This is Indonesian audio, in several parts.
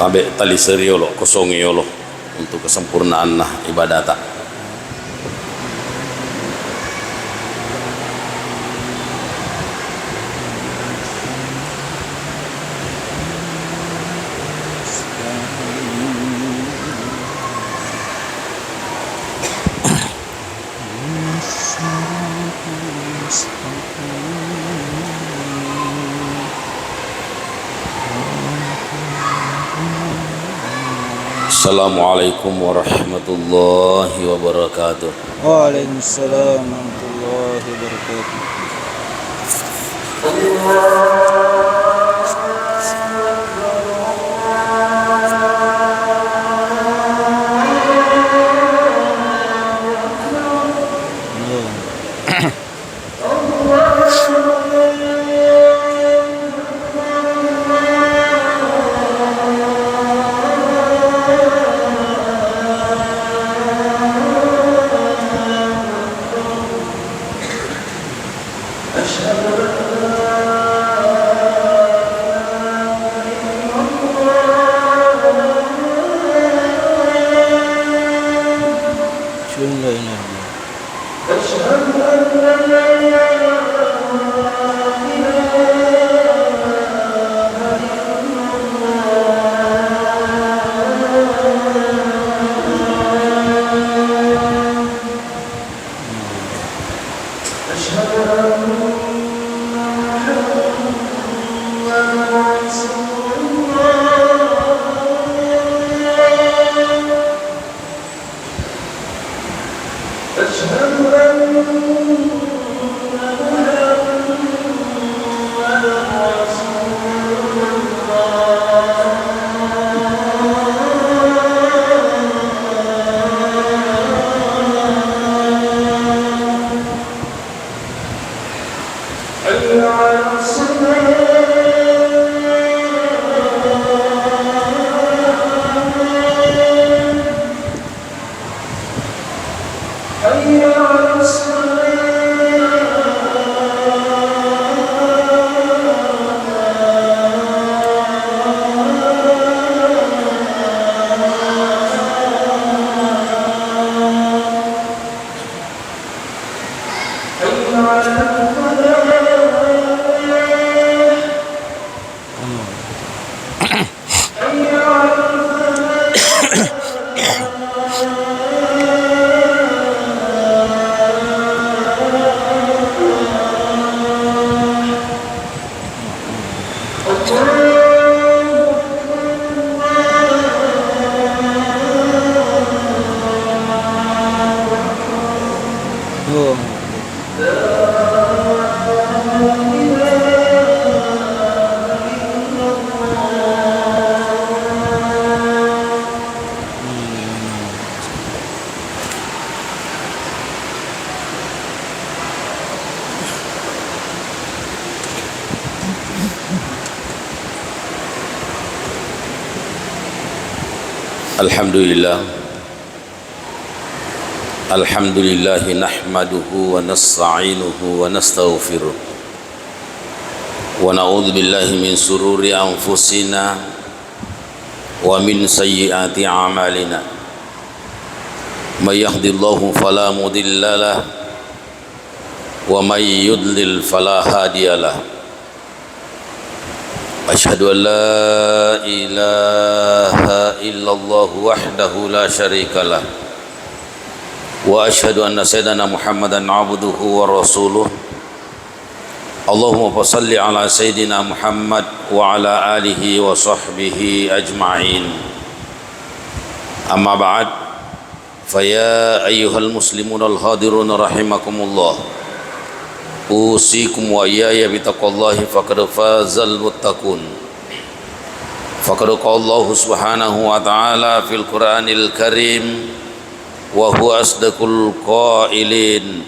tabe tali seriolo kosong yolo untuk kesempurnaan nah ibadat. Assalamualaikum warahmatullahi wabarakatuh. Waalaikumsalam warahmatullahi wabarakatuh. Alhamdulillah nahmaduhu wa nasta'inuhu wa nastaghfiruh wa na'udzu billahi min sururi anfusina wa min sayyiati a'malina may yahdihillahu fala mudilla lahu wa may yudlil fala hadiya lahu. Asyhadu an la ilaha illallah wahdahu la syarika lah wa asyhadu anna sayyidana Muhammadan abduhu wa rasuluh. Allahumma salli ala sayyidina Muhammad wa ala alihi wa sahbihi ajma'in. Amma ba'd, faya ayyuhal muslimun al-hadirun rahimakumullah, usikum wa iyaya bitaqwallahi faqad fazal muttaqun. Faqad qala Allah subhanahu wa ta'ala fil Qur'anil Karim wa huwa asdaqul qailin.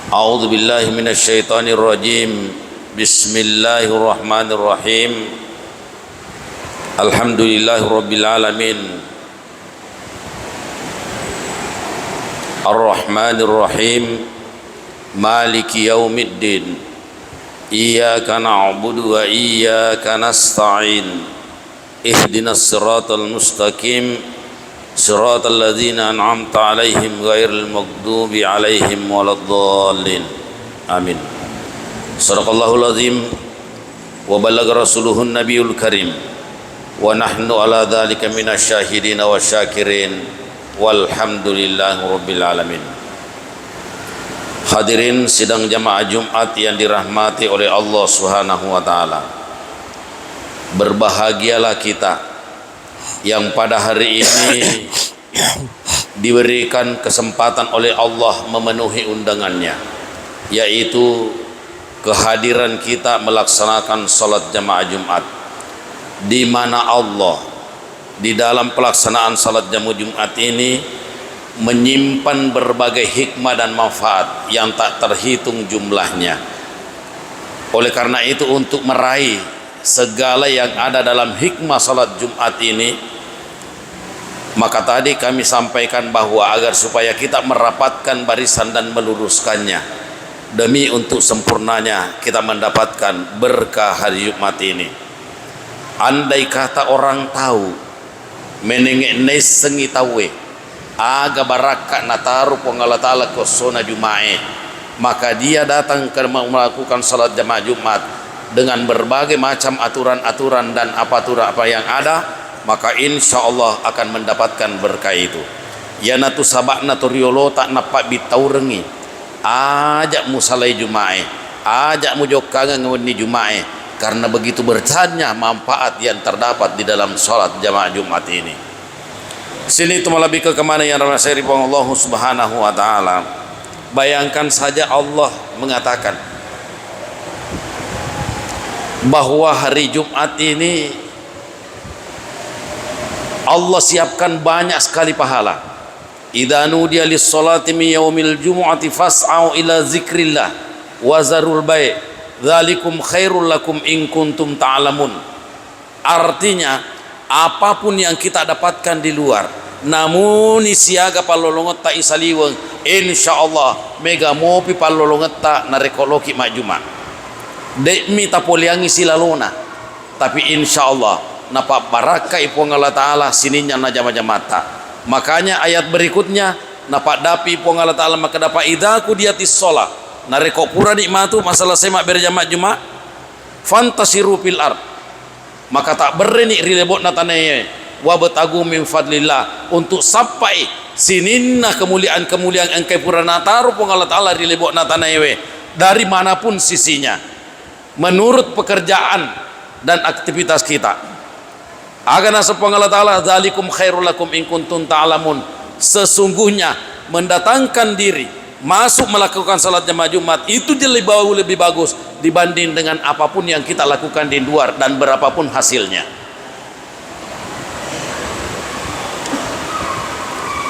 A'udzu billahi minasy syaithanir rajim. Bismillahirrahmanirrahim. Alhamdulillahirabbil alamin. Ar-Rahmanir Rahim. Maliki yaumiddin. Iyyaka na'budu wa iyyaka nasta'in. ihdinas siratal mustaqim siratal ladzina an'amta 'alaihim ghairil maghdubi 'alaihim waladdallin. Amin. Shadaqallahul azim wa balagha rasuluhun nabiyul karim wa nahnu ala dzalika minasyahidin wa syakirin walhamdulillahi rabbil alamin. Hadirin sidang jamaah Jumat yang dirahmati oleh Allah Subhanahu wa taala. Berbahagialah kita yang pada hari ini diberikan kesempatan oleh Allah memenuhi undangannya, yaitu kehadiran kita melaksanakan salat jamaah Jumat, di mana Allah di dalam pelaksanaan salat jamaah Jumat ini menyimpan berbagai hikmah dan manfaat yang tak terhitung jumlahnya. Oleh karena itu, untuk meraih segala yang ada dalam hikmah salat Jumat ini, maka tadi kami sampaikan bahwa agar supaya kita merapatkan barisan dan meluruskannya demi untuk sempurnanya kita mendapatkan berkah hari Jumat ini. Andai kata orang tahu menengek nes sengi tawe aga baraka nataru pengala taala kosona Jumae, maka dia datang ke melakukan salat jamaah Jumat dengan berbagai macam aturan-aturan dan apa yang ada, maka insya Allah akan mendapatkan berkah itu. Yana tu sabakna tu riolo tak napak bitau rengi, ajak musalai Jumae, ajak mujokangan ngewani Jumae, karena begitu bertanya manfaat yang terdapat di dalam salat jamaah Jumat ini. Sini itu lebih ke kemana yang saya ribang Allah Subhanahu wa taala. Bayangkan saja Allah mengatakan bahwa hari Jumat ini Allah siapkan banyak sekali pahala. Idza nudiya lis-salati min yaumil jumu'ati fas'au ila zikrillah wa zarul bai' dzalikum khairul lakum in kuntum ta'lamun. Artinya, apapun yang kita dapatkan di luar, namun isiaga palolongot ta isaliweng, insyaallah mega mopi palolongot ta narekoloki majuma. Dek mi tapoliangi silalona, tapi insyaallah napa baraka ipong Allah taala sininya najama mata. Makanya ayat berikutnya napa dapi ipong Allah taala maka dapat idaku diatis sholat nareko pura nikmatu masalah semak berjamaah Jumat fantasiru fil ard, maka tak bereni rilebot nataneye wa batagu min fadlillah, untuk sampai sininna kemuliaan-kemuliaan engkai pura nataru ipong Allah taala rilebot nataneye dari manapun sisinya, menurut pekerjaan dan aktivitas kita. Agana sepong Allah taala dzalikum khairul lakum in kuntum ta'lamun, sesungguhnya mendatangkan diri masuk melakukan salat jamaah Jumat itu lebih bagus dibanding dengan apapun yang kita lakukan di luar dan berapapun hasilnya.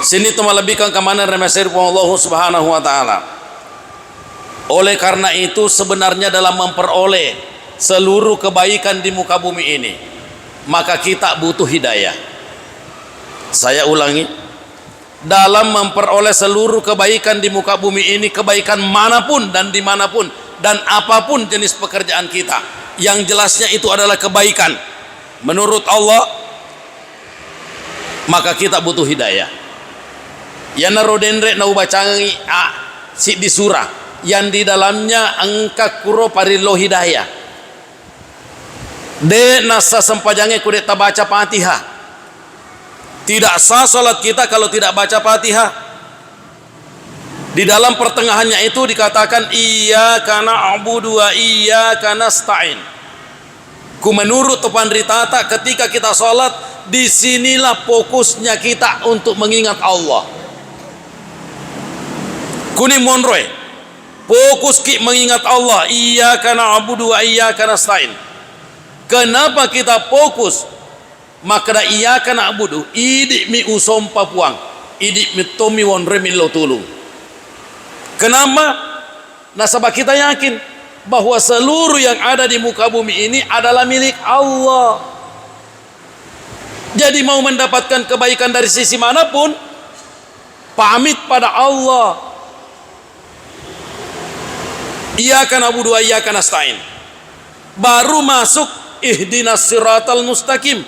Sini tu melebihkan ke mana remesir Allah Subhanahu wa taala. Oleh karena itu sebenarnya dalam memperoleh seluruh kebaikan di muka bumi ini, maka kita butuh hidayah. Saya ulangi, dalam memperoleh seluruh kebaikan di muka bumi ini, kebaikan manapun dan dimanapun dan apapun jenis pekerjaan kita, yang jelasnya itu adalah kebaikan menurut Allah, maka kita butuh hidayah. Yana rodenre na ubacangi si di surah yang di dalamnya angka kuro parilo hidayah. De nasa sempajange kudet baca Fatihah. Tidak sah salat kita kalau tidak baca Fatihah. Di dalam pertengahannya itu dikatakan iyyaka na'budu wa iyyaka nasta'in. Ku menurut Tuhan Ritata, ketika kita salat, disinilah fokusnya kita untuk mengingat Allah. Kuni monroy fokus ki mengingat Allah, iyyaka na'budu wa iyyaka nasta'in. Kenapa kita fokus? Maka iyyaka na'budu idik mi usom papuang, idik mi tomi wonre mi lo tulung. Kenapa? Nasabah kita yakin bahwa seluruh yang ada di muka bumi ini adalah milik Allah. Jadi mau mendapatkan kebaikan dari sisi manapun, pamit pada Allah. Iyyaka na'budu wa iyyaka nasta'in. Baru masuk ihdinas siratal mustaqim.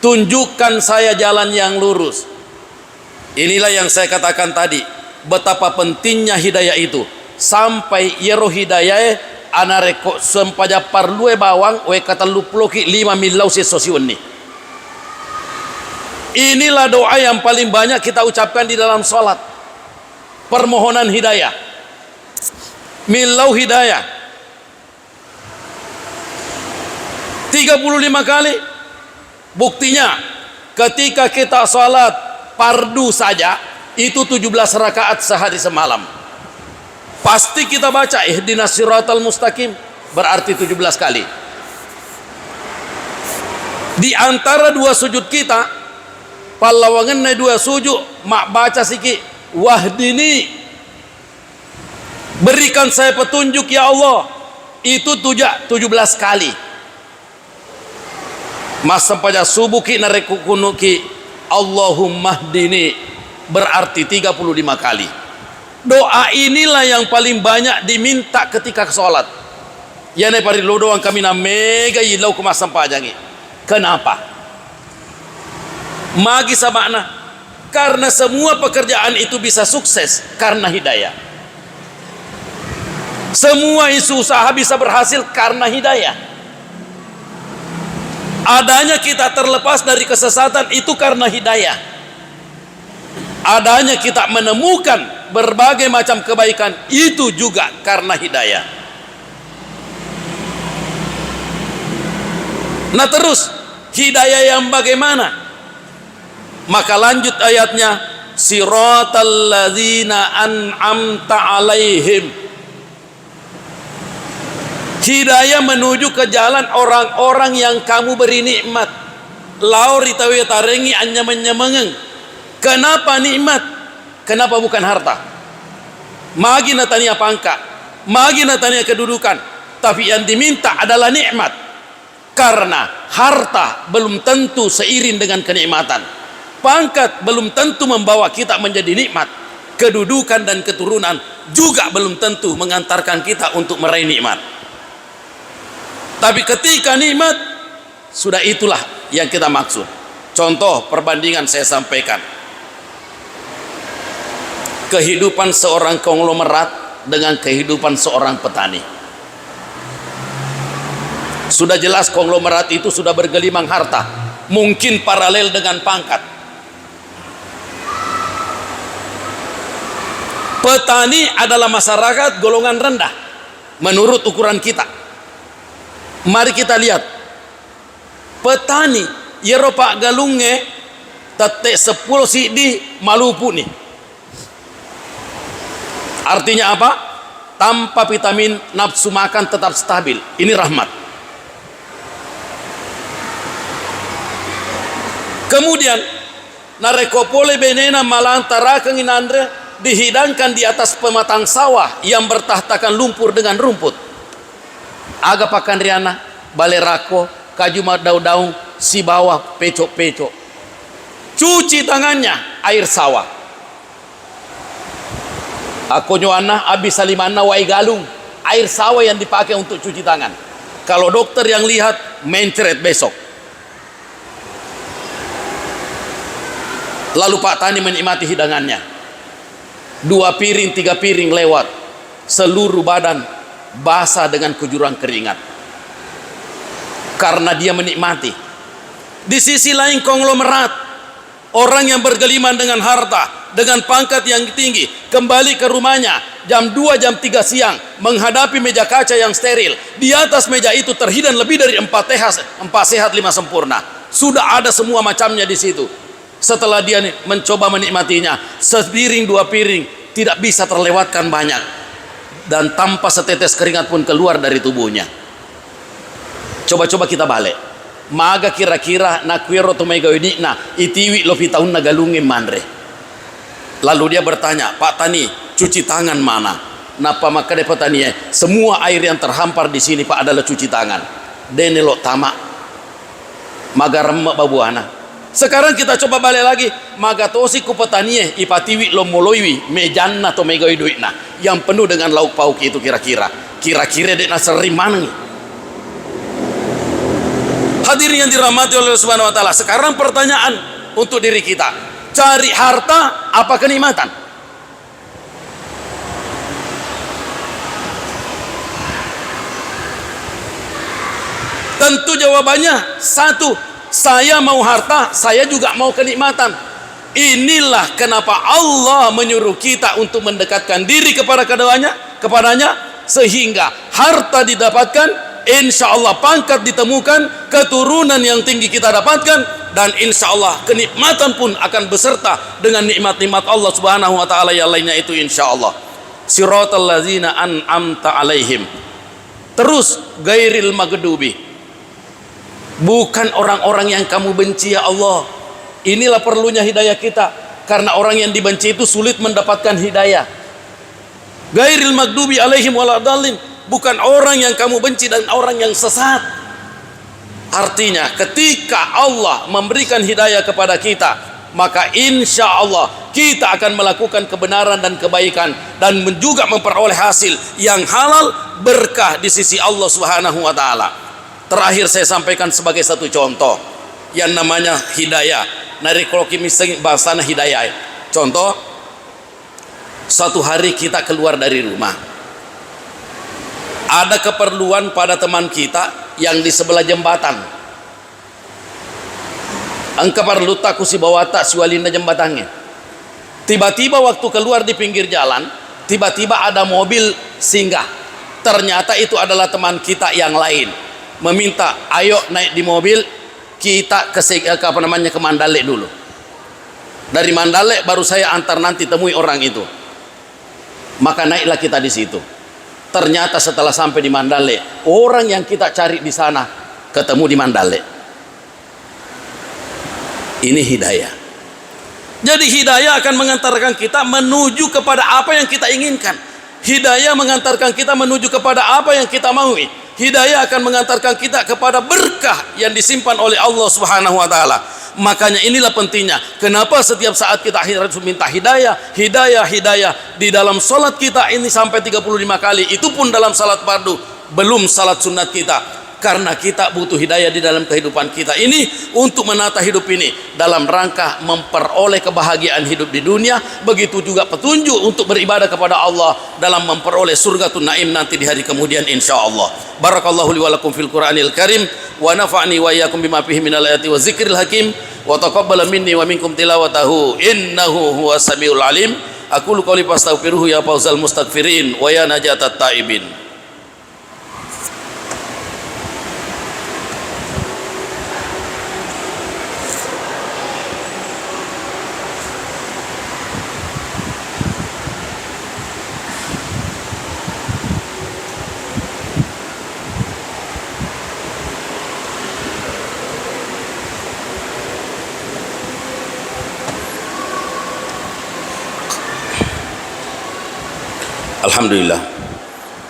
tunjukkan saya jalan yang lurus. Inilah yang saya katakan tadi, betapa pentingnya hidayah itu. Sampai yero hidayah anareko sempaja parlue bawang we kata luploki 5 milau sesosiun nih. Inilah doa yang paling banyak kita ucapkan di dalam sholat. Permohonan hidayah. Milau hidayah. 35 kali. Buktinya ketika kita sholat fardu saja itu 17 rakaat sehari semalam. Pasti kita baca ihdinas siratal mustaqim, berarti 17 kali. Di antara dua sujud kita, pallawangan dua sujud mak baca siki wahdini, berikan saya petunjuk ya Allah, itu 17 kali. Mas sampaja subuh ki narekukunuki Allahumma hdini, berarti 35 kali. Doa inilah yang paling banyak diminta ketika sholat. Ya ne pari lo doang kami na mega ilau ke mas sampajangi. Kenapa? Magi sabana, karena semua pekerjaan itu bisa sukses karena hidayah. Semua isu usaha bisa berhasil karena hidayah. Adanya kita terlepas dari kesesatan itu karena hidayah. Adanya kita menemukan berbagai macam kebaikan itu juga karena hidayah. Nah terus hidayah yang bagaimana? Maka lanjut ayatnya, siratal ladzina an'amta alaihim. Hidayah menuju ke jalan orang-orang yang kamu beri nikmat. Lauri tawe tarengi anya menyemengeng. Kenapa nikmat? Kenapa bukan harta? Magi natania pangkat, magi natania kedudukan, tapi yang diminta adalah nikmat. Karena harta belum tentu seiring dengan kenikmatan. Pangkat belum tentu membawa kita menjadi nikmat. Kedudukan dan keturunan juga belum tentu mengantarkan kita untuk meraih nikmat. Tapi ketika nikmat, sudah itulah yang kita maksud. Contoh perbandingan saya sampaikan. Kehidupan seorang konglomerat dengan kehidupan seorang petani. Sudah jelas konglomerat itu sudah bergelimang harta, mungkin paralel dengan pangkat. Petani adalah masyarakat golongan rendah menurut ukuran kita. Mari kita lihat petani Eropa galunge tete 10 sidi malupu nih. Artinya apa? Tanpa vitamin nafsu makan tetap stabil. Ini rahmat. Kemudian narekopole benena malantara kenginandre dihidangkan di atas pematang sawah yang bertahtakan lumpur dengan rumput. Aga pakan riana, balerako, kaju daun-daun, si bawah pecok-pecok. Cuci tangannya air sawah. Aku nyoana abis salimana wai galung, air sawah yang dipakai untuk cuci tangan. Kalau dokter yang lihat mencret besok. Lalu Pak Tani menikmati hidangannya. 2 piring, 3 piring lewat, seluruh badan basah dengan kejuran keringat. Karena dia menikmati. Di sisi lain konglomerat, orang yang bergeliman dengan harta, dengan pangkat yang tinggi, kembali ke rumahnya jam 2, jam 3 siang, menghadapi meja kaca yang steril. Di atas meja itu terhidang lebih dari 4 sehat 5 sempurna. Sudah ada semua macamnya di situ. Setelah dia mencoba menikmatinya, sepiring 2 piring tidak bisa terlewatkan banyak, dan tanpa setetes keringat pun keluar dari tubuhnya. Coba-coba kita balik. Maga kira-kira nakwiro tumaigawidi na itiwi lo fitaun nagalungin manre. Lalu dia bertanya, Pak Tani, cuci tangan mana? Napa maka de petani semua air yang terhampar di sini Pak adalah cuci tangan. Dene lo tamak. Maga remek babuana. Sekarang kita coba balik lagi. Magatosi ku petani ipatiwi lo moloiwi mejanna to megawi duitna yang penuh dengan lauk pauk itu kira-kira dek na seri mana nih? Hadirin yang dirahmati oleh Allah Subhanahu wa taala, sekarang pertanyaan untuk diri kita. Cari harta apa kenikmatan? Tentu jawabannya satu, saya mau harta, saya juga mau kenikmatan. Inilah kenapa Allah menyuruh kita untuk mendekatkan diri kepada kepadanya, sehingga harta didapatkan, insya Allah pangkat ditemukan, keturunan yang tinggi kita dapatkan, dan insya Allah kenikmatan pun akan beserta dengan nikmat-nikmat Allah Subhanahu wa taala yang lainnya itu insya Allah. Siratal ladzina an'amta alaihim. Terus gairil maghdubi. Bukan orang-orang yang kamu benci ya Allah. Inilah perlunya hidayah kita, karena orang yang dibenci itu sulit mendapatkan hidayah. Gairil maghdubi alaihim waladhdallin. Bukan orang yang kamu benci dan orang yang sesat. Artinya ketika Allah memberikan hidayah kepada kita, maka insya Allah kita akan melakukan kebenaran dan kebaikan, dan juga memperoleh hasil yang halal, berkah di sisi Allah Subhanahu wa taala. Terakhir saya sampaikan sebagai satu contoh yang namanya hidayah. Nari kalau miseng bahasana hidayah. Contoh, suatu hari kita keluar dari rumah, ada keperluan pada teman kita yang di sebelah jembatan. Angka perlu tak kusi bawa tak siwalinda jembatannya. Tiba-tiba waktu keluar di pinggir jalan, tiba-tiba ada mobil singgah. Ternyata itu adalah teman kita yang lain. Meminta, ayo naik di mobil, kita ke Mandalek dulu. Dari Mandalek baru saya antar nanti temui orang itu. Maka naiklah kita di situ. Ternyata setelah sampai di Mandalek, orang yang kita cari di sana ketemu di Mandalek. Ini hidayah. Jadi hidayah akan mengantarkan kita menuju kepada apa yang kita inginkan. Hidayah mengantarkan kita menuju kepada apa yang kita maui. Hidayah akan mengantarkan kita kepada berkah yang disimpan oleh Allah Subhanahu wa taala. Makanya inilah pentingnya. Kenapa setiap saat kita harus minta hidayah, hidayah di dalam salat kita ini sampai 35 kali. Itu pun dalam salat fardu, belum salat sunat kita. Karena kita butuh hidayah di dalam kehidupan kita ini untuk menata hidup ini dalam rangka memperoleh kebahagiaan hidup di dunia, begitu juga petunjuk untuk beribadah kepada Allah dalam memperoleh surgatun naim nanti di hari kemudian insyaallah. Barakallahu li wa lakum fil Qur'anil Karim wa nafa'ni wa iyyakum bima fihi minal ayati wa zikril hakim wa taqabbala minni wa minkum tilawatahu innahu huwas samiul alim. Aqulu qouli fastaghfiruhu ya fawzal mustaghfirin wa ya najatat taibin.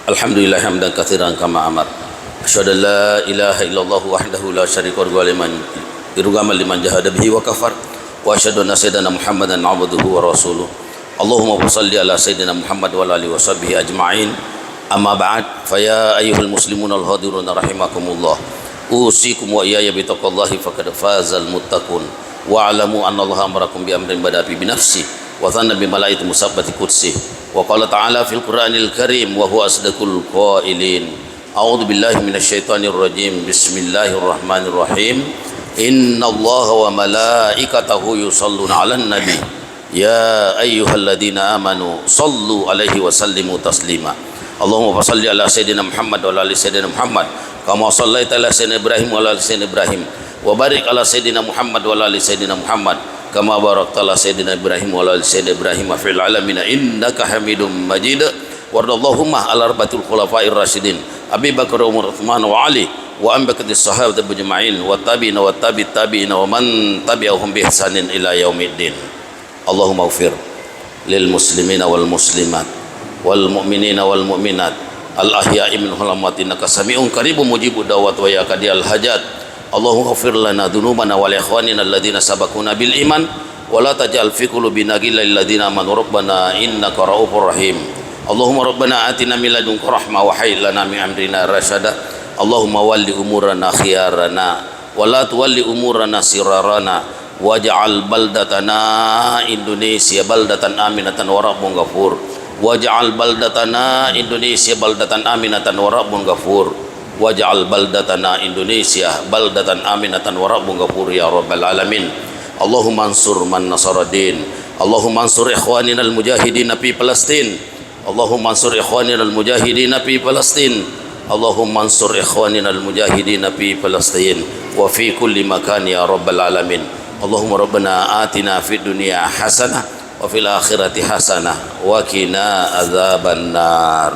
Alhamdulillah hamdan katsiran kama amar. Asyhadu an la ilaha illallah wahdahu la syarika lahu liman irghamal liman jahada bihi wa kafar. Wa asyhadu anna sayyidina Muhammadan abduhu wa rasuluh. Allahumma shalli ala sayyidina Muhammad wa ala alihi washabbihi ajma'in. Amma ba'd, fa ya ayyuhal muslimun al hadirun rahimakumullah. Usikum wa iyaya bi taqwallahi faqad fazal muttaqun. Wa alamu anna Allah amarakum bi amrin bada'a bi nafsi wa dhanna bi malaikati musabbati qudsi. Wa qala ta'ala fil Qur'anil Karim wa huwa asdaqul qailin. A'udzu billahi minasyaitonir rajim. Bismillahirrahmanirrahim. Innallaha wa malaikatahu yusholluna 'alan nabi. Ya ayyuhalladzina amanu shallu 'alaihi wa sallimu taslima. Allahumma shalli ala sayyidina Muhammad wa ala ali sayyidina Muhammad kama shallaita ala sayyidina Ibrahim wa ala ali sayyidina Ibrahim wa barik ala sayyidina Muhammad wa ala ali sayyidina Muhammad kama barakta ala sayyidina Ibrahim wa ala ali sayyidina Ibrahim fil alamin innaka Hamidum Majid. Wardallahumma ala arbatil khulafa'ir rasyidin Abi Bakar, Umar, Utsman wa Ali wa ambakatis sahabat ajma'in wa tabi'ina wa tabi'ina wa man tabi'ahum bi ihsanin ila yaumiddin. Allahumma ighfir lil muslimina wal muslimat wal mu'minina wal mu'minat al ahya'i minhum wal amwat innaka sami'un qaribun mujibud da'wat wa ya qadiyal hajat. Allahumma ighfir lana dhunubana wa li ikhwanina alladhina sabaquna bil iman wa la taj'al fi qulubina ghillan lil ladzina amanu rabbana innaka ra'ufur rahim. Allahumma rabbana atina min ladunka rahmah wa hayyi lana min amrina rasyada. Allahumma walli umurana khiyarana ولا تولي أمورنا سرارنا واجعل بلدتنا إندونيسيا بلدة آمنة ورب غفور واجعل بلدتنا إندونيسيا بلدة آمنة ورب غفور واجعل بلدتنا إندونيسيا بلدة آمنة ورب غفور يا رب العالمين. اللهم انصر من نصر الدين. اللهم انصر إخواننا المجاهدين في فلسطين. اللهم انصر إخواننا المجاهدين في فلسطين. اللهم انصر إخواننا المجاهدين في فلسطين وفي كل مكان يا رب العالمين. اللهم ربنا آتنا في الدنيا حسنة وفي الآخرة حسنة وقنا عذاب النار.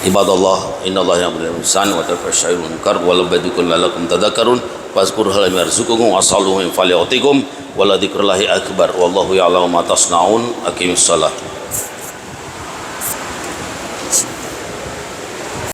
Ibadallah, innallaha ya'muru bil ihsani wa yanha 'anil munkar wa ya'idhukum la'allakum tadhakkarun fazkurullaha yarzuqukum wa sallu min falyatikum wa la dzikrullahi akbar wallahu ya'lamu ma tasnaun. Aqimissalah.